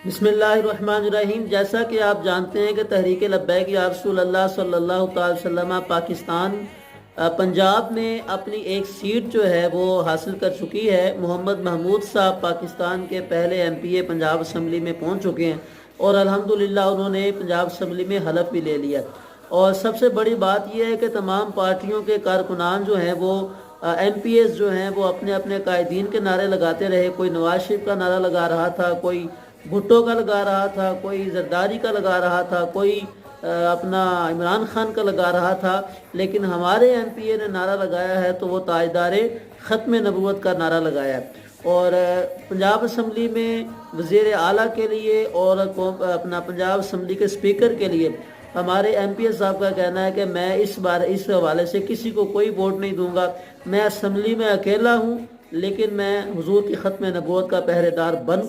بسم اللہ الرحمن الرحیم۔ جیسا کہ آپ جانتے ہیں کہ تحریک لبیک یا رسول اللہ صلی اللہ تعالی وسلم پاکستان پنجاب میں اپنی ایک سیٹ جو ہے وہ حاصل کر چکی ہے۔ محمد محمود صاحب پاکستان کے پہلے ایم پی اے پنجاب اسمبلی میں پہنچ چکے ہیں اور الحمدللہ انہوں نے پنجاب اسمبلی میں حلف بھی لے لیا۔ اور سب سے بڑی بات یہ ہے کہ تمام پارٹیوں کے کارکنان جو ہیں وہ ایم پی ایس جو ہیں وہ اپنے اپنے قائدین کے نعرے لگاتے رہے۔ کوئی نواز شریف کا نعرہ لگا رہا تھا، کوئی بھٹو کا لگا رہا تھا، کوئی زرداری کا لگا رہا تھا، کوئی اپنا عمران خان کا لگا رہا تھا، لیکن ہمارے ایم پی اے نے نعرہ لگایا ہے تو وہ تاجدار ختم نبوت کا نعرہ لگایا ہے۔ اور پنجاب اسمبلی میں وزیر اعلیٰ کے لیے اور اپنا پنجاب اسمبلی کے اسپیکر کے لیے ہمارے ایم پی اے صاحب کا کہنا ہے کہ میں اس حوالے سے کسی کو کوئی ووٹ نہیں دوں گا۔ میں اسمبلی میں اکیلا ہوں، لیکن میں حضور کی ختم نبوت کا پہرے دار بن کر